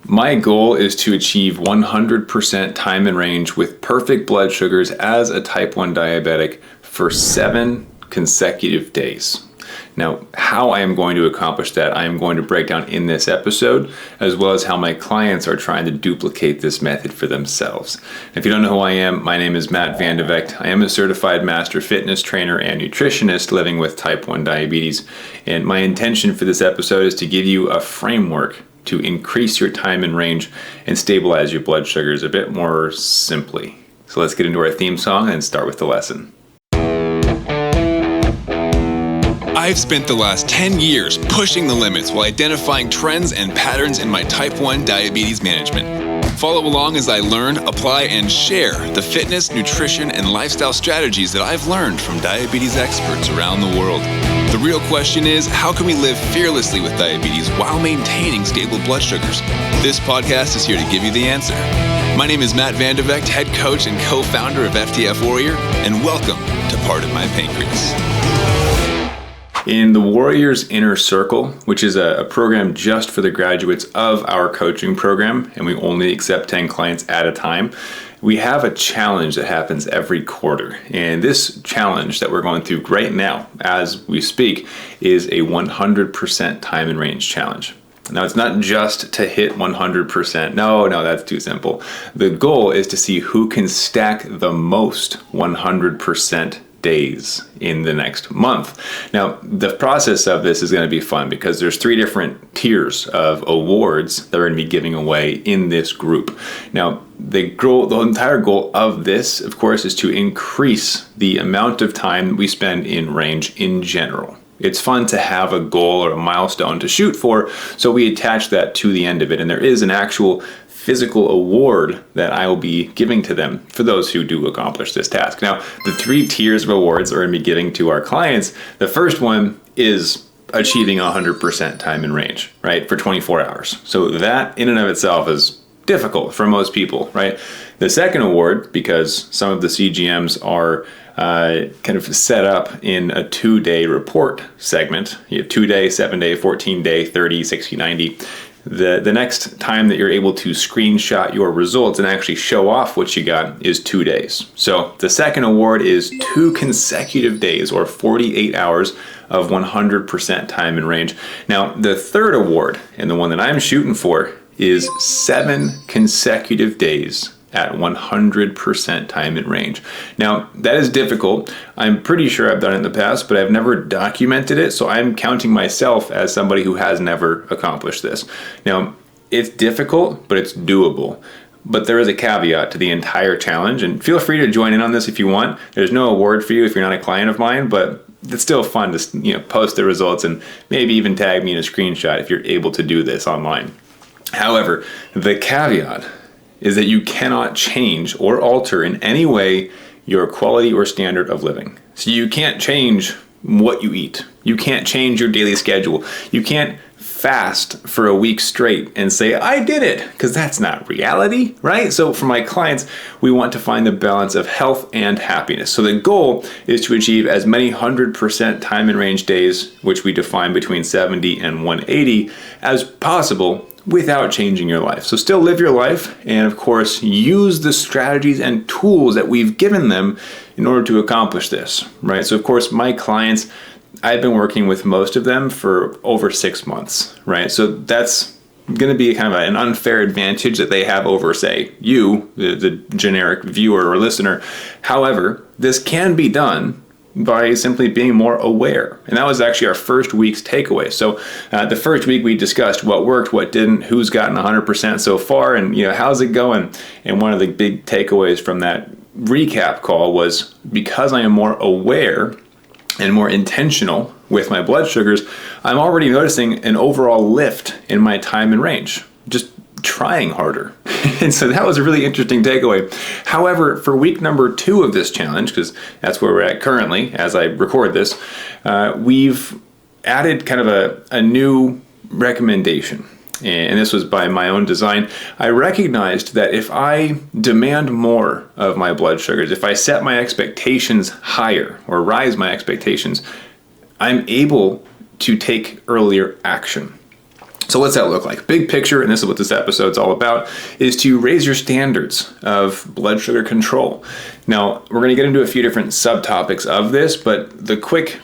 My goal is to achieve 100% time in range with perfect blood sugars as a type 1 diabetic for 7 consecutive days. Now, how I am going to accomplish that, I am going to break down in this episode, as well as how my clients are trying to duplicate this method for themselves. If you don't know who I am, my name is Matt Vandevecht. I am a certified master fitness trainer and nutritionist living with type 1 diabetes. And my intention for this episode is to give you a framework to increase your time in range and stabilize your blood sugars a bit more simply. So let's get into our theme song and start with the lesson. I've spent the last 10 years pushing the limits while identifying trends and patterns in my type 1 diabetes management. Follow along as I learn, apply, and share the fitness, nutrition, and lifestyle strategies that I've learned from diabetes experts around the world. The real question is, how can we live fearlessly with diabetes while maintaining stable blood sugars? This podcast is here to give you the answer. My name is Matt Vandevecht, head coach and co-founder of FTF Warrior, and welcome to Pardon My Pancreas. In the Warrior's Inner Circle, which is a program just for the graduates of our coaching program, and we only accept 10 clients at a time, we have a challenge that happens every quarter. And this challenge that we're going through right now, as we speak, is a 100% time and range challenge. Now, it's not just to hit 100%. No, that's too simple. The goal is to see who can stack the most 100% days in the next month. Now, the process of this is going to be fun because there's 3 different tiers of awards that we're going to be giving away in this group. Now, the entire goal of this, of course, is to increase the amount of time we spend in range in general. It's fun to have a goal or a milestone to shoot for, so we attach that to the end of it. And there is an actual physical award that I will be giving to them for those who do accomplish this task. Now, the 3 tiers of awards we're going to be giving to our clients. The first one is achieving 100% time in range, right, for 24 hours. So that in and of itself is difficult for most people, right? The second award, because some of the CGMs are kind of set up in a 2-day report segment. You have 2-day, 7-day, 14-day, 30, 60, 90. The next time that you're able to screenshot your results and actually show off what you got is 2 days. So the second award is 2 consecutive days or 48 hours of 100% time in range. Now, the third award, and the one that I'm shooting for, is 7 consecutive days at 100% time in range. Now, that is difficult. I'm pretty sure I've done it in the past, but I've never documented it, so I'm counting myself as somebody who has never accomplished this. Now, it's difficult, but it's doable. But there is a caveat to the entire challenge, and feel free to join in on this if you want. There's no award for you if you're not a client of mine, but it's still fun to post the results and maybe even tag me in a screenshot if you're able to do this online. However, the caveat is that you cannot change or alter in any way your quality or standard of living. So you can't change what you eat. You can't change your daily schedule. You can't fast for a week straight and say, I did it, because that's not reality, right? So for my clients, we want to find the balance of health and happiness. So the goal is to achieve as many 100% time in range days, which we define between 70 and 180, as possible without changing your life. So still live your life and, of course, use the strategies and tools that we've given them in order to accomplish this, right? So, of course, my clients, I've been working with most of them for over 6 months, right? So that's going to be kind of an unfair advantage that they have over, say, you, the generic viewer or listener. However, this can be done by simply being more aware. And that was actually our first week's takeaway. So the first week we discussed what worked, what didn't, who's gotten 100% so far, and how's it going? And one of the big takeaways from that recap call was, because I am more aware and more intentional with my blood sugars, I'm already noticing an overall lift in my time in range, just trying harder. And so that was a really interesting takeaway. However, for week number 2 of this challenge, because that's where we're at currently as I record this, we've added kind of a new recommendation. And this was by my own design. I recognized that if I demand more of my blood sugars, if I set my expectations higher or rise my expectations, I'm able to take earlier action. So what's that look like? Big picture, and this is what this episode's all about, is to raise your standards of blood sugar control. Now, we're going to get into a few different subtopics of this, but the quick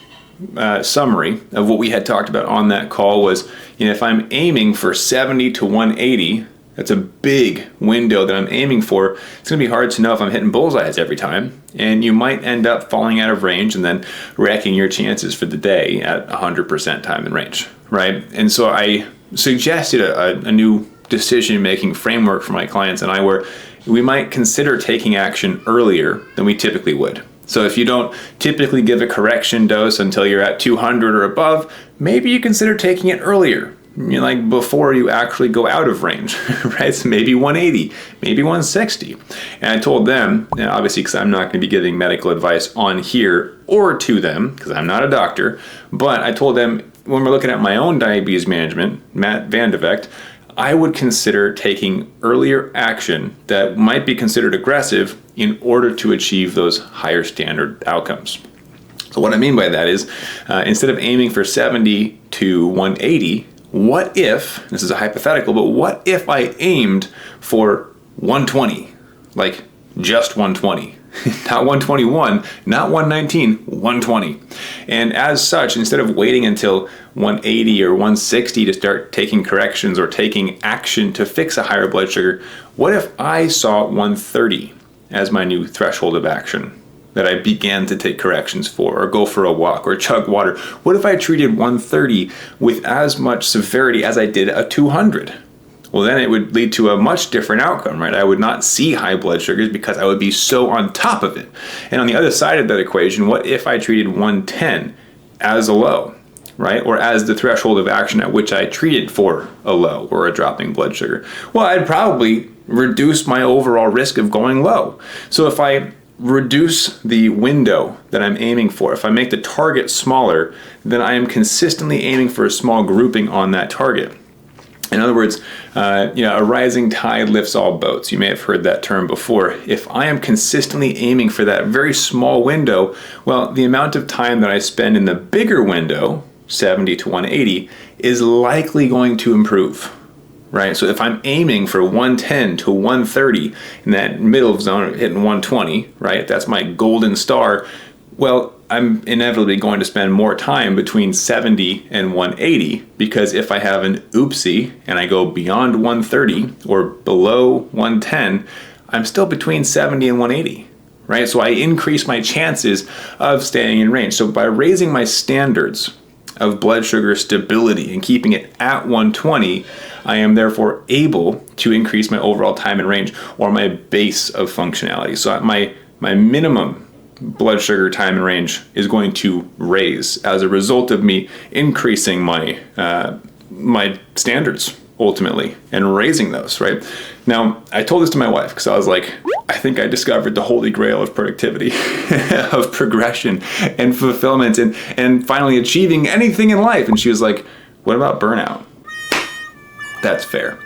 summary of what we had talked about on that call was, if I'm aiming for 70 to 180, that's a big window that I'm aiming for. It's going to be hard to know if I'm hitting bullseyes every time, and you might end up falling out of range and then wrecking your chances for the day at 100% time in range, right? And so I suggested a new decision-making framework for my clients and I, where we might consider taking action earlier than we typically would. So if you don't typically give a correction dose until you're at 200 or above, maybe you consider taking it earlier, like before you actually go out of range, right? So maybe 180, maybe 160. And I told them, obviously because I'm not going to be giving medical advice on here or to them, because I'm not a doctor, but I told them, when we're looking at my own diabetes management, Matt Vandevect, I would consider taking earlier action that might be considered aggressive in order to achieve those higher standard outcomes. So what I mean by that is, instead of aiming for 70 to 180, what if, this is a hypothetical, but what if I aimed for 120, like just 120? Not 121, not 119, 120. And as such, instead of waiting until 180 or 160 to start taking corrections or taking action to fix a higher blood sugar, what if I saw 130 as my new threshold of action that I began to take corrections for, or go for a walk, or chug water? What if I treated 130 with as much severity as I did a 200? Well, then it would lead to a much different outcome, right? I would not see high blood sugars because I would be so on top of it. And on the other side of that equation, what if I treated 110 as a low, right? Or as the threshold of action at which I treated for a low or a dropping blood sugar? Well, I'd probably reduce my overall risk of going low. So if I reduce the window that I'm aiming for, if I make the target smaller, then I am consistently aiming for a small grouping on that target. In other words, a rising tide lifts all boats. You may have heard that term before. If I am consistently aiming for that very small window, well, the amount of time that I spend in the bigger window, 70 to 180, is likely going to improve, right? So if I'm aiming for 110 to 130 in that middle zone, hitting 120, right? If that's my golden star, well, I'm inevitably going to spend more time between 70 and 180, because if I have an oopsie and I go beyond 130 or below 110, I'm still between 70 and 180, right? So I increase my chances of staying in range. So by raising my standards of blood sugar stability and keeping it at 120, I am therefore able to increase my overall time in range, or my base of functionality. So my minimum blood sugar time in range is going to raise as a result of me increasing my standards ultimately and raising those, right? Now, I told this to my wife because I was like, I think I discovered the holy grail of productivity, of progression and fulfillment and finally achieving anything in life. And she was like, what about burnout? That's fair.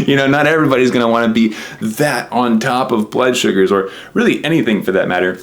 Not everybody's going to want to be that on top of blood sugars, or really anything for that matter.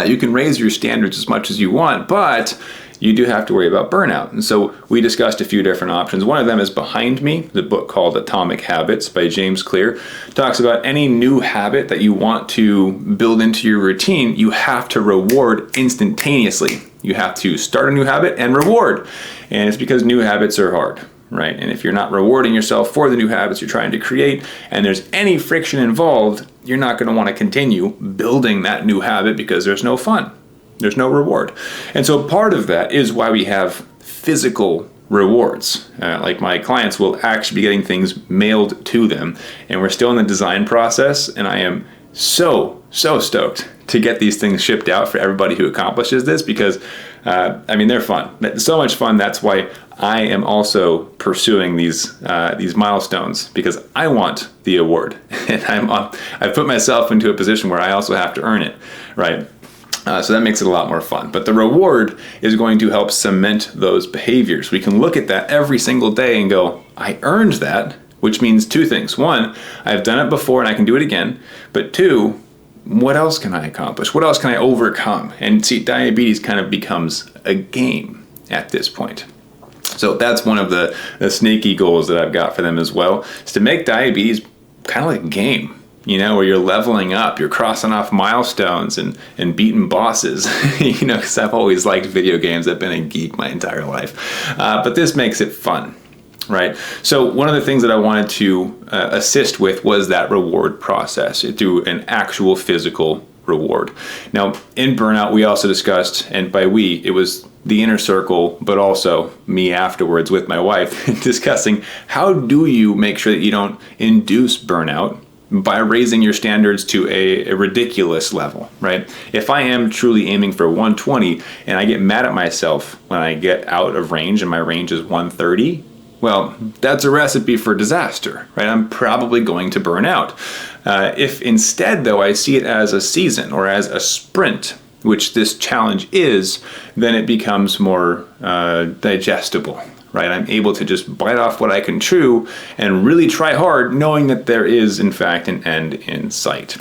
You can raise your standards as much as you want, but you do have to worry about burnout. And so we discussed a few different options. One of them is behind me, the book called Atomic Habits by James Clear. It talks about any new habit that you want to build into your routine, you have to reward instantaneously. You have to start a new habit and reward. And it's because new habits are hard, right? And if you're not rewarding yourself for the new habits you're trying to create, and there's any friction involved, you're not going to want to continue building that new habit because there's no fun. There's no reward. And so part of that is why we have physical rewards. Like my clients will actually be getting things mailed to them, and we're still in the design process, and I am so stoked to get these things shipped out for everybody who accomplishes this, because they're fun. So much fun. That's why I am also pursuing these milestones, because I want the award, and I put myself into a position where I also have to earn it, right? So that makes it a lot more fun. But the reward is going to help cement those behaviors. We can look at that every single day and go, I earned that, which means two things. One, I've done it before and I can do it again. But two, what else can I accomplish? What else can I overcome? And see, diabetes kind of becomes a game at this point. So that's one of the sneaky goals that I've got for them as well, is to make diabetes kind of like a game, where you're leveling up, you're crossing off milestones and beating bosses, because I've always liked video games. I've been a geek my entire life. But this makes it fun, right? So one of the things that I wanted to assist with was that reward process through an actual physical reward. Now, in Burnout, we also discussed, and by we, it was the inner circle, but also me afterwards with my wife, discussing how do you make sure that you don't induce burnout by raising your standards to a ridiculous level, right? If I am truly aiming for 120 and I get mad at myself when I get out of range and my range is 130, well, that's a recipe for disaster, right? I'm probably going to burn out. If instead, though, I see it as a season or as a sprint, which this challenge is, then it becomes more digestible, right? I'm able to just bite off what I can chew and really try hard, knowing that there is, in fact, an end in sight.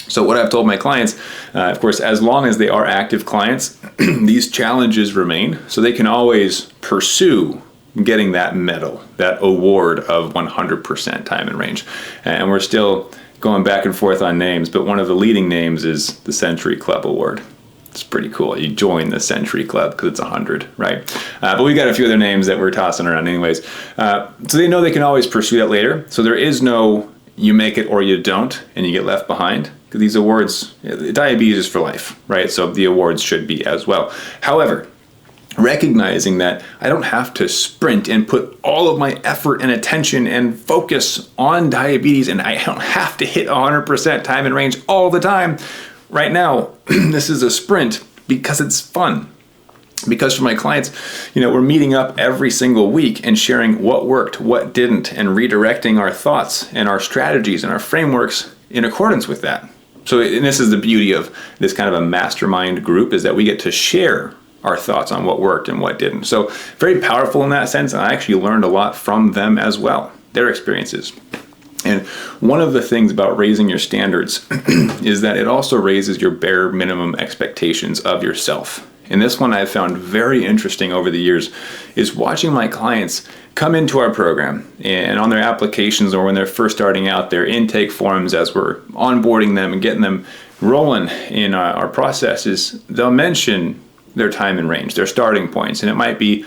So what I've told my clients, of course, as long as they are active clients, these challenges remain, so they can always pursue getting that medal, that award of 100% time in range. And we're still going back and forth on names, but one of the leading names is the Century Club Award. It's pretty cool. You join the Century Club because it's 100, right? But we got a few other names that we're tossing around anyways. So they know they can always pursue that later. So there is no you make it or you don't and you get left behind. Because these awards, diabetes is for life, right? So the awards should be as well. However, recognizing that I don't have to sprint and put all of my effort and attention and focus on diabetes, and I don't have to hit 100% time in range all the time. Right now, this is a sprint because it's fun. Because for my clients, we're meeting up every single week and sharing what worked, what didn't, and redirecting our thoughts and our strategies and our frameworks in accordance with that. So, and this is the beauty of this kind of a mastermind group, is that we get to share our thoughts on what worked and what didn't. So very powerful in that sense. And I actually learned a lot from them as well, their experiences. And one of the things about raising your standards is that it also raises your bare minimum expectations of yourself. And this one I've found very interesting over the years is watching my clients come into our program and on their applications or when they're first starting out, their intake forms as we're onboarding them and getting them rolling in our processes, they'll mention their time in range, their starting points. And it might be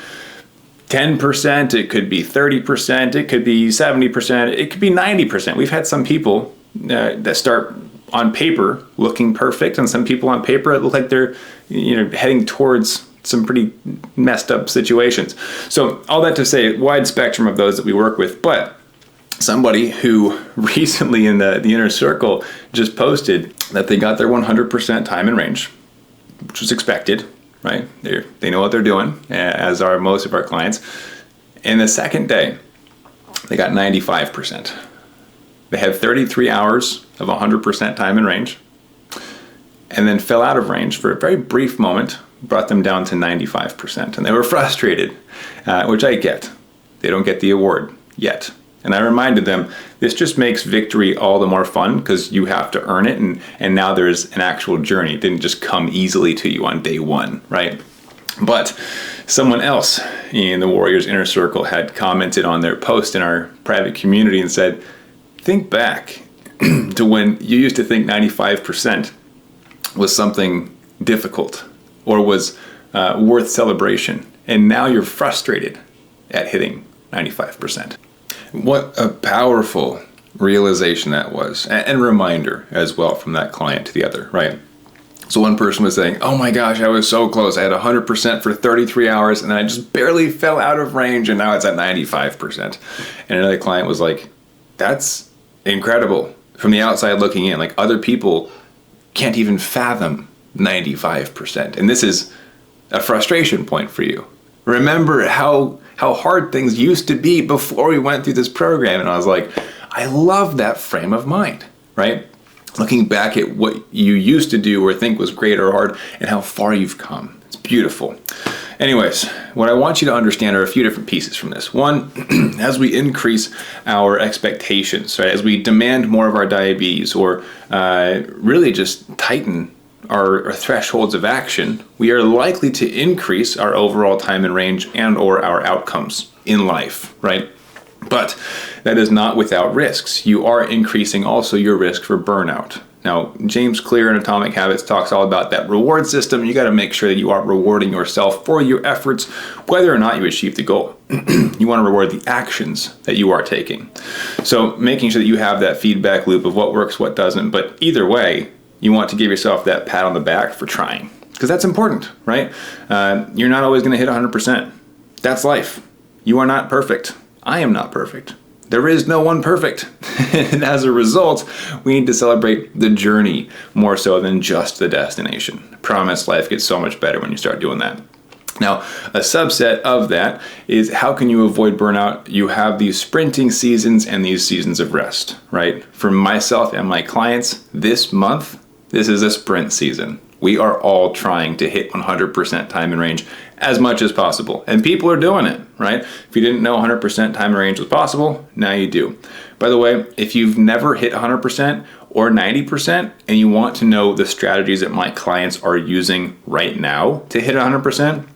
10%, it could be 30%, it could be 70%, it could be 90%. We've had some people that start on paper looking perfect, and some people on paper that look like they're heading towards some pretty messed up situations. So all that to say, wide spectrum of those that we work with, but somebody who recently in the inner circle just posted that they got their 100% time in range, which was expected. Right? They know what they're doing, as are most of our clients. And the second day, they got 95%. They had 33 hours of 100% time in range, and then fell out of range for a very brief moment, brought them down to 95%. And they were frustrated, which I get. They don't get the award yet. And I reminded them, this just makes victory all the more fun because you have to earn it, and now there's an actual journey. It didn't just come easily to you on day one, right? But someone else in the Warriors Inner Circle had commented on their post in our private community and said, think back to when you used to think 95% was something difficult or was worth celebration, and now you're frustrated at hitting 95%. What a powerful realization that was, and reminder as well from that client to the other, right? So one person was saying, oh my gosh, I was so close. I had 100% for 33 hours and I just barely fell out of range and now it's at 95%. And another client was like, that's incredible. From the outside looking in, like other people can't even fathom 95%. And this is a frustration point for you. Remember how hard things used to be before we went through this program. And I was like, I love that frame of mind, right? Looking back at what you used to do or think was great or hard and how far you've come. It's beautiful. Anyways, what I want you to understand are a few different pieces from this. One, as we increase our expectations, right? As we demand more of our diabetes or really just tighten our thresholds of action, we are likely to increase our overall time and range and or our outcomes in life, right? But that is not without risks. You are increasing also your risk for burnout. Now, James Clear in Atomic Habits talks all about that reward system. You got to make sure that you are rewarding yourself for your efforts, whether or not you achieve the goal. You want to reward the actions that you are taking. So making sure that you have that feedback loop of what works, what doesn't. But either way, you want to give yourself that pat on the back for trying, because that's important, right? You're not always going to hit 100%. That's life. You are not perfect. I am not perfect. There is no one perfect. And as a result, we need to celebrate the journey more so than just the destination. I promise life gets so much better when you start doing that. Now, a subset of that is how can you avoid burnout? You have these sprinting seasons and these seasons of rest, right? For myself and my clients, this month, this is a sprint season. We are all trying to hit 100% time and range as much as possible. And people are doing it, right? If you didn't know 100% time and range was possible, now you do. By the way, if you've never hit 100% or 90% and you want to know the strategies that my clients are using right now to hit 100%,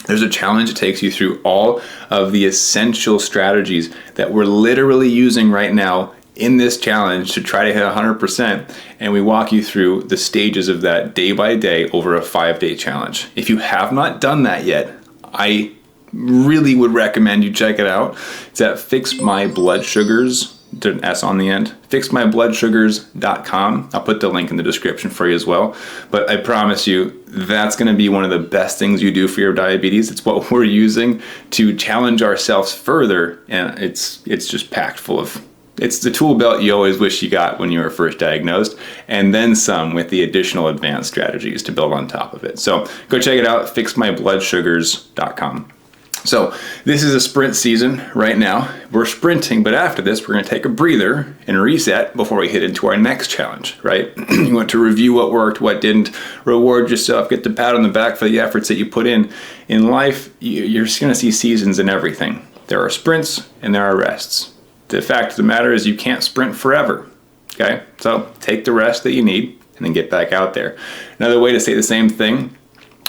there's a challenge that takes you through all of the essential strategies that we're literally using right now in this challenge to try to hit 100%, and we walk you through the stages of that day by day over a 5-day challenge. If you have not done that yet, I really would recommend you check it out. It's at fixmybloodSugars, an S on the end, fixmybloodSugars.com. I'll put the link in the description for you as well. But I promise you, that's going to be one of the best things you do for your diabetes. It's what we're using to challenge ourselves further, and it's just packed full of. It's the tool belt you always wish you got when you were first diagnosed, and then some with the additional advanced strategies to build on top of it. So go check it out, fixmybloodSugars.com. So this is a sprint season right now. We're sprinting, but after this, we're going to take a breather and reset before we hit into our next challenge, right? You want to review what worked, what didn't, reward yourself, get the pat on the back for the efforts that you put in. In life, you're just going to see seasons in everything. There are sprints and there are rests. The fact of the matter is you can't sprint forever, okay? So take the rest that you need and then get back out there. Another way to say the same thing,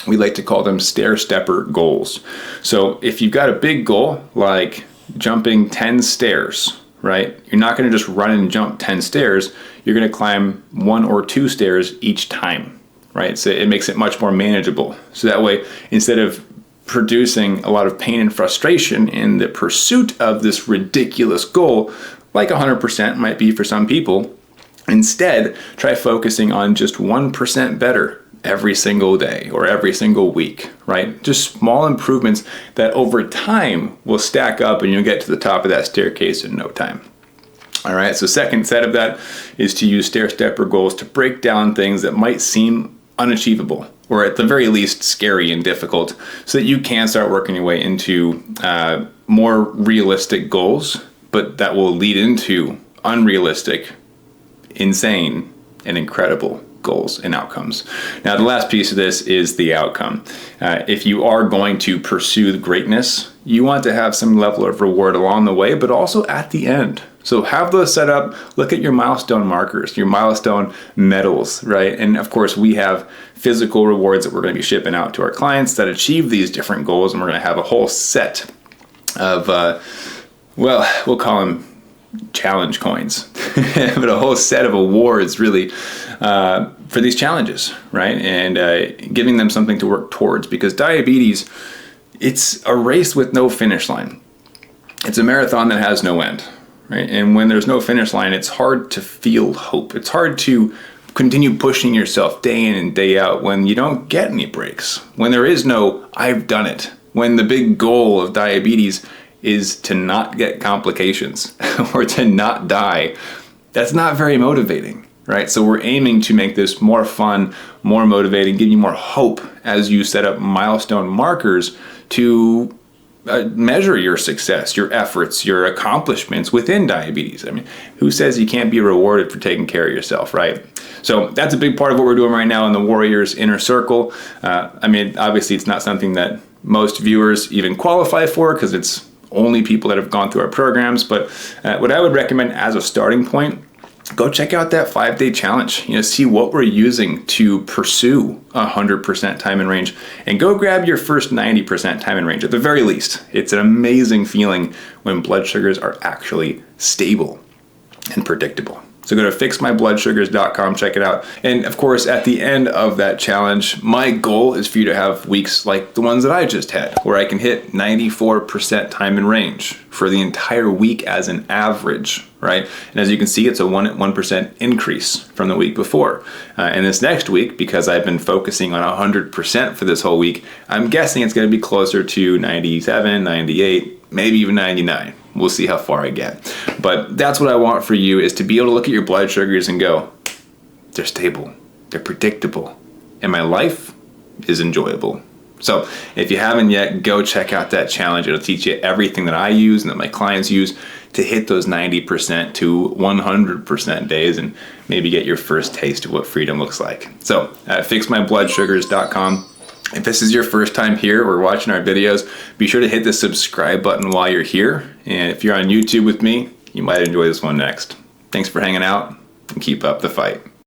we like to call them stair-stepper goals. So if you've got a big goal like jumping 10 stairs, right? You're not going to just run and jump 10 stairs. You're going to climb 1 or 2 stairs each time, right? So it makes it much more manageable. So that way, instead of producing a lot of pain and frustration in the pursuit of this ridiculous goal, like 100% might be for some people, instead try focusing on just 1% better every single day or every single week, right? Just small improvements that over time will stack up and you'll get to the top of that staircase in no time. All right, so second set of that is to use stair-stepper goals to break down things that might seem unachievable, or at the very least scary and difficult, so that you can start working your way into more realistic goals, but that will lead into unrealistic, insane, and incredible goals and outcomes. Now, the last piece of this is the outcome. If you are going to pursue greatness, you want to have some level of reward along the way, but also at the end. So have those set up. Look at your milestone markers, your milestone medals, right? And of course, we have physical rewards that we're going to be shipping out to our clients that achieve these different goals. And we're going to have a whole set of, we'll call them challenge coins, but a whole set of awards really for these challenges, right? And giving them something to work towards, because diabetes, it's a race with no finish line. It's a marathon that has no end. Right? And when there's no finish line, it's hard to feel hope. It's hard to continue pushing yourself day in and day out when you don't get any breaks. When there is no, I've done it. When the big goal of diabetes is to not get complications or to not die, that's not very motivating, right? So we're aiming to make this more fun, more motivating, give you more hope as you set up milestone markers to measure your success, your efforts, your accomplishments within diabetes. I mean, who says you can't be rewarded for taking care of yourself, right? So that's a big part of what we're doing right now in the Warriors Inner Circle. I mean, obviously it's not something that most viewers even qualify for because it's only people that have gone through our programs. But what I would recommend as a starting point go check out that 5-day challenge. See what we're using to pursue 100% time in range, and go grab your first 90% time in range. At the very least, it's an amazing feeling when blood sugars are actually stable and predictable. So go to fixmybloodSugars.com, check it out. And of course, at the end of that challenge, my goal is for you to have weeks like the ones that I just had, where I can hit 94% time in range for the entire week as an average, right? And as you can see, it's a 1% increase from the week before. And this next week, because I've been focusing on 100% for this whole week, I'm guessing it's going to be closer to 97, 98, maybe even 99. We'll see how far I get. But that's what I want for you, is to be able to look at your blood sugars and go, they're stable, they're predictable, and my life is enjoyable. So if you haven't yet, go check out that challenge. It'll teach you everything that I use and that my clients use to hit those 90% to 100% days, and maybe get your first taste of what freedom looks like. So at fixmybloodSugars.com. If this is your first time here or watching our videos, be sure to hit the subscribe button while you're here. And if you're on YouTube with me, you might enjoy this one next. Thanks for hanging out, and keep up the fight.